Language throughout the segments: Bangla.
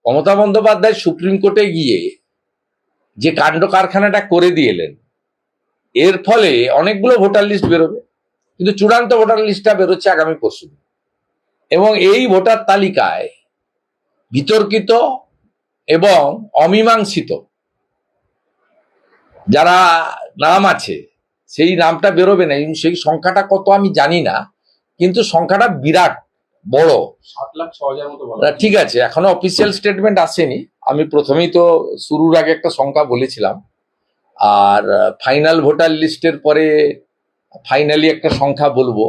মমতা বন্দ্যোপাধ্যায় সুপ্রিম কোর্টে গিয়ে যে কাণ্ড কারখানাটা করে দিয়েলেন, এর ফলে অনেকগুলো ভোটার লিস্ট বেরোবে, কিন্তু চূড়ান্ত ভোটার লিস্টটা বেরোচ্ছে আগামী পরশুদিন। এবং এই ভোটার তালিকায় বিতর্কিত এবং অমীমাংসিত যারা নাম আছে সেই নামটা বেরোবে না। সেই সংখ্যাটা কত আমি জানি না, কিন্তু সংখ্যাটা বিরাট বড়, 7,06,000 মতো বলা। ঠিক আছে, এখনো অফিসিয়াল স্টেটমেন্ট আসেনি। আমি প্রথমেই তো শুরুর আগে একটা সংখ্যা বলেছিলাম, আর ফাইনাল ভোটার লিস্টের পরে ফাইনালি একটা সংখ্যা বলবো,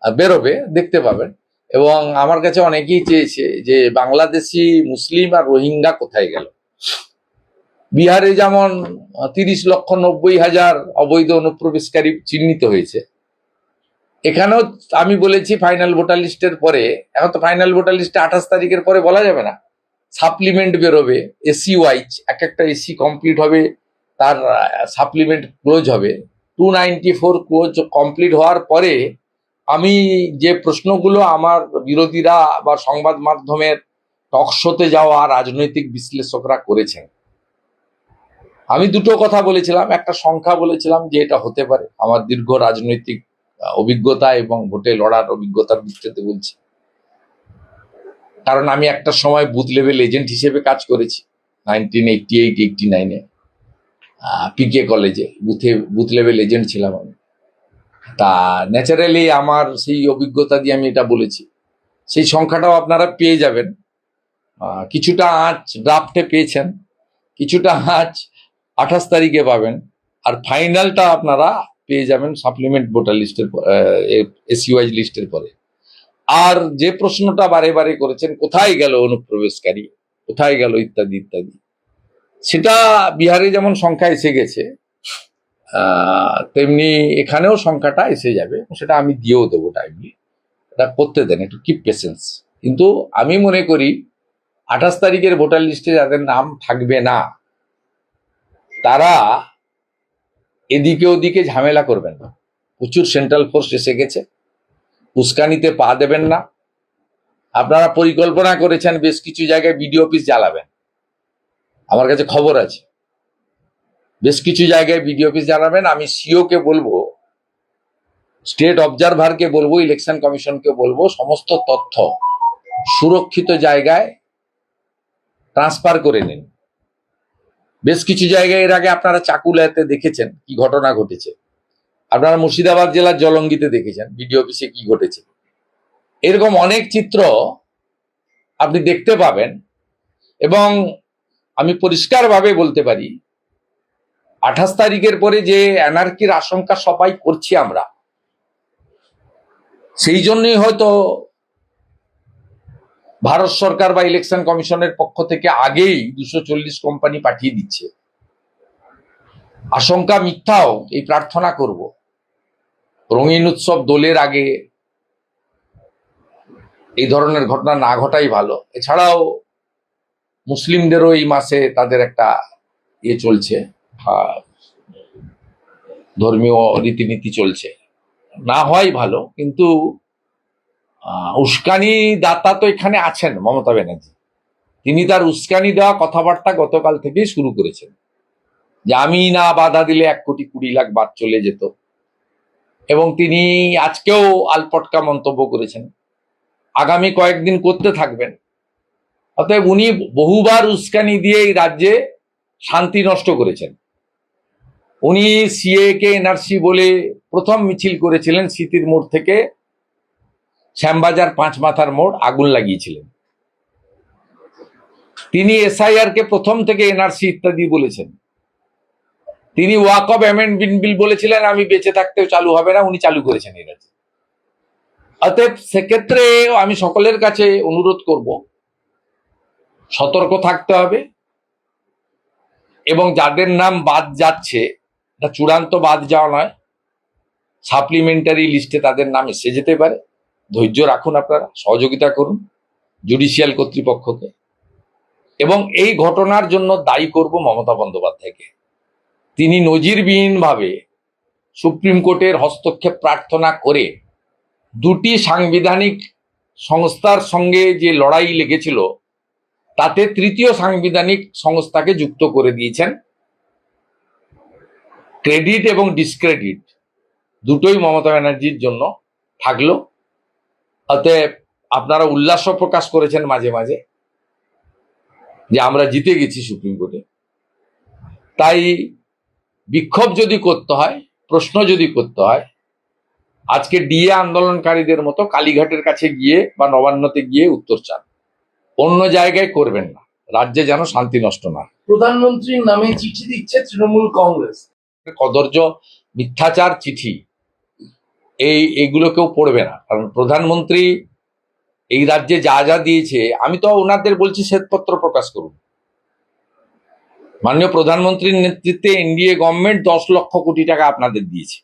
বেরোবে, দেখতে পাবেন। এবং আমার কাছে অনেকেই চেয়েছে যে বাংলাদেশি মুসলিম আর রোহিঙ্গা কোথায় গেল। বিহারে যেমন 30,90,000 অবৈধ অনুপ্রবেশকারী চিহ্নিত হয়েছে, এখানেও আমি বলেছি ফাইনাল ভোটার লিস্টের পরে, এখন তো ফাইনাল ভোটার লিস্টে 28 তারিখের পরে বলা যাবে না, সাপ্লিমেন্ট বেরোবে, এসি ওয়াইজ এক একটা এসি কমপ্লিট হবে, তার সাপ্লিমেন্ট ক্লোজ হবে। 294 ক্লোজ কমপ্লিট হওয়ার পরে আমি যে প্রশ্নগুলো আমার বিরোধীরা বা সংবাদ মাধ্যমের টক শোতে যাওয়া রাজনৈতিক বিশ্লেষকরা করেছেন, আমি দুটো কথা বলেছিলাম। একটা সংখ্যা বলেছিলাম যে এটা হতে পারে, আমার দীর্ঘ রাজনৈতিক অভিজ্ঞতা এবং ভোটে লড়ার অভিজ্ঞতার ভিত্তিতে বলছি, কারণ আমি একটা সময় বুথ লেভেল এজেন্ট হিসেবে কাজ করেছি 1988-89-এ পিকে কলেজে বুথ লেভেল এজেন্ট ছিলাম আমি। তা ন্যাচারালি আমার সেই অভিজ্ঞতা দিয়ে আমি এটা বলেছি। সেই সংখ্যাটাও আপনারা পেয়ে যাবেন, কিছুটা আঁচ ড্রাফটে পেয়েছেন, কিছুটা আঁচ 28 তারিখে পাবেন, আর ফাইনালটা আপনারা পেয়ে যাবেন সাপ্লিমেন্ট ভোটার লিস্টের এসইউআই লিস্টের পরে। আর যে প্রশ্নটা বারে বারে করেছেন, কোথায় গেল অনুপ্রবেশকারী, কোথায় গেল ইত্যাদি ইত্যাদি, সেটা বিহারে যেমন সংখ্যা এসে গেছে, তেমনি এখানেও সংখ্যাটা এসে যাবে, সেটা আমি দিয়েও দেবো টাইমলি। এটা করতে দেন, একটু কিপ পেশেন্স। কিন্তু আমি মনে করি 28 তারিখের ভোটার লিস্টে যাদের নাম থাকবে না, তারা এদিকে ওদিকে ঝামেলা করবেন না। প্রচুর সেন্ট্রাল ফোর্স এসে গেছে, উস্কানিতে পা দেবেন না। আপনারা পরিকল্পনা করেছেন বেশ কিছু জায়গায় বিডিও অফিস জ্বালাবেন, আমার কাছে খবর আছে, বেশ কিছু জায়গায় বিডিও অফিস জ্বালাবেন। আমি সিও কে বলবো, স্টেট অবজারভারকে বলবো, ইলেকশন কমিশনকে বলবো, সমস্ত তথ্য সুরক্ষিত জায়গায় ট্রান্সফার করে নিন। বেশ কিছু জায়গায় এর আগে আপনারা চাকুলাতে দেখেছেন কি ঘটনা ঘটেছে, আপনারা মুর্শিদাবাদ জেলার জলঙ্গিতে দেখেছেন বিডিও অফিসে কি ঘটেছে। এরকম অনেক চিত্র আপনি দেখতে পাবেন। এবং আমি পরিষ্কারভাবে বলতে পারি, 28 তারিখের পরে যে অ্যানার্কির আশঙ্কা সবাই করছি আমরা, সেই জন্যই হয়তো ভারত সরকার বা ইলেকশন কমিশনের পক্ষ থেকে আগেই 240 কোম্পানি পাঠিয়ে দিচ্ছে। আশঙ্কা মিথ্যাও, এই প্রার্থনা করব রঙিন উৎসব দোলের আগে এই ধরনের ঘটনা না ঘটাই ভালো। এছাড়াও মুসলিমদেরও এই মাসে তাদের একটা চলছে, ধর্মীয় রীতিনীতি চলছে, না হওয়াই ভালো। কিন্তু উস্কানি দাতা তো এখানে আছেন মমতা ব্যানার্জি, তিনি তার উস্কানি দেওয়া কথাবার্তা গতকাল থেকেই শুরু করেছেন, যে আমি না বাধা দিলে 1,20,00,000 বাদ চলে যেত। এবং তিনি আজকেও আলপটকা মন্তব্য করেছেন, আগামী কয়েকদিন করতে থাকবেন। অতএব উনি বহুবার উস্কানি দিয়ে এই রাজ্যে শান্তি নষ্ট করেছেন। উনি সিএ কে এনআরসি বলে প্রথম মিছিল করেছিলেন, স্মৃতির মোড় থেকে শ্যামবাজার 5 মাথার মোড়, আগুন লাগিয়েছিলেন। তিনি এসআইআর কে প্রথম থেকে এনআরসি ইত্যাদি বলেছেন। তিনি ওয়াকফ অ্যামেন্ডমেন্ট বিল বলেছিলেন আমি বেঁচে থাকতেও চালু হবে না, উনি চালু করেছেন এই রাজ্যে। অতএব সেক্ষেত্রে আমি সকলের কাছে অনুরোধ করব, সতর্ক থাকতে হবে। এবং যাদের নাম বাদ যাচ্ছে, এটা চূড়ান্ত বাদ যাওয়া নয়, সাপ্লিমেন্টারি লিস্টে তাদের নাম এসে যেতে পারে। ধৈর্য রাখুন, আপনারা সহযোগিতা করুন জুডিশিয়াল কর্তৃপক্ষকে। এবং এই ঘটনার জন্য দায়ী করব মমতা বন্দ্যোপাধ্যায়কে। তিনি নজিরবিহীনভাবে সুপ্রিম কোর্টের হস্তক্ষেপ প্রার্থনা করে দুটি সাংবিধানিক সংস্থার সঙ্গে যে লড়াই লেগেছিল, তাতে তৃতীয় সাংবিধানিক সংস্থাকে যুক্ত করে দিয়েছেন। ক্রেডিট এবং ডিসক্রেডিট দুটোই মমতা ব্যানার্জির জন্য থাকলো। অতএব আপনারা উল্লাস প্রকাশ করেছেন মাঝে মাঝে যে আমরা জিতে গেছি সুপ্রিম কোর্টে। তাই বিক্ষোভ যদি করতে হয়, প্রশ্ন যদি করতে হয়, আজকে ডিএ আন্দোলনকারীদের মতো কালীঘাটের কাছে গিয়ে বা নবান্নতে গিয়ে উত্তর চান, অন্য জায়গায় করবেন না, রাজ্যে যেন শান্তি নষ্ট না। প্রধানমন্ত্রীর নামে চিঠি দিচ্ছে তৃণমূল কংগ্রেস। কদর্য মিথ্যাচার চিঠি এগুলো কেউ পড়বে না, কারণ প্রধানমন্ত্রী এই রাজ্যে যা যা দিয়েছে, আমি তো ওনাদের বলছি শ্বেতপত্র প্রকাশ করুন। মাননীয় প্রধানমন্ত্রীর নেতৃত্বে এনডিএ গভর্নমেন্ট 10 লক্ষ কোটি টাকা আপনাদের দিয়েছে।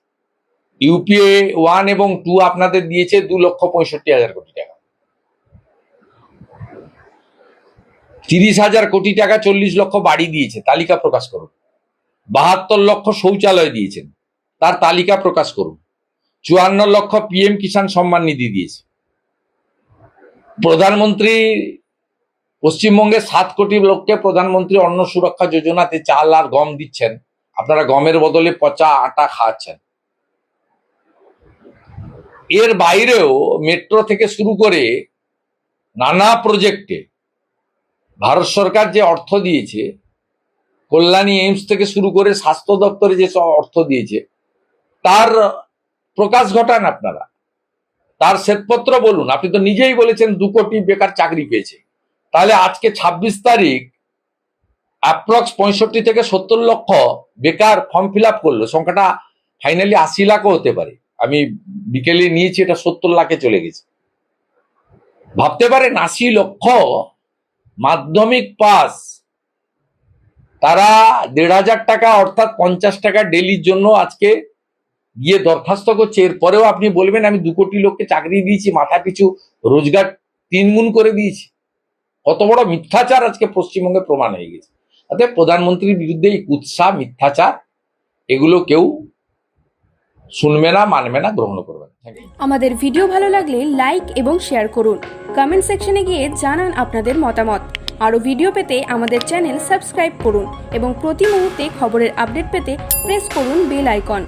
ইউপিএ 1 এবং 2 আপনাদের দিয়েছে 2,65,000 কোটি টাকা। 30,000 কোটি টাকা 40 লক্ষ বাড়ি দিয়েছে, তালিকা প্রকাশ করুন। 72 লক্ষ শৌচালয় দিয়েছেন, তার তালিকা প্রকাশ করুন। 54 লক্ষ পিএম কিষাণ সম্মান নিধি দিয়েছে। প্রধানমন্ত্রী পশ্চিমবঙ্গে 7 কোটি লোককে প্রধানমন্ত্রী অন্ন সুরক্ষা যোজনাতে চাল আর গম দিচ্ছেন, আপনারা গমের বদলে পচা আটা খাওয়াচ্ছেন। এর বাইরেও মেট্রো থেকে শুরু করে নানা প্রজেক্টে ভারত সরকার যে অর্থ দিয়েছে, কল্যাণী এইমস থেকে শুরু করে স্বাস্থ্য দপ্তরে যে অর্থ দিয়েছে, তার প্রকাশ ঘটান আপনারা, তার শ্বেতপত্র বলুন। আপনি তো নিজেই বলেছেন 2 কোটি বেকার চাকরি পেয়েছে। তাহলে আজকে 26 তারিখ অ্যাপ্রক্স 65 থেকে 70 লক্ষ বেকার ফর্ম ফিল আপ করলো। সংখ্যাটা ফাইনালি 80 লাখও হতে পারে। আমি বিকেলে নিয়েছি, এটা 70 লাখে চলে গেছে। ভাবতে পারেন 80 লক্ষ মাধ্যমিক পাস, তারা 1,500 টাকা অর্থাৎ 50 টাকা ডেলির জন্য আজকে গিয়ে দরখাস্ত করছে। এরপরেও আপনি বলবেন আমি 2 কোটি লোককে চাকরি দিয়েছি, মাথা পিছু রোজগার 3 গুণ করে দিয়েছি। কত বড় মিথ্যাচার আজকে পশ্চিমবঙ্গে প্রমাণ হয়ে গেছে। অর্থাৎ প্রধানমন্ত্রীর বিরুদ্ধে এই কুৎসা মিথ্যাচার এগুলো কেউ শুনবে না, মানবে না, গ্রহণ করবে না। আমাদের ভিডিও ভালো লাগলে লাইক এবং শেয়ার করুন। কমেন্ট সেকশনে গিয়ে জানান আপনাদের মতামত। আরও ভিডিও পেতে আমাদের চ্যানেল সাবস্ক্রাইব করুন এবং প্রতি মুহূর্তে খবরের আপডেট পেতে প্রেস করুন বেল আইকন।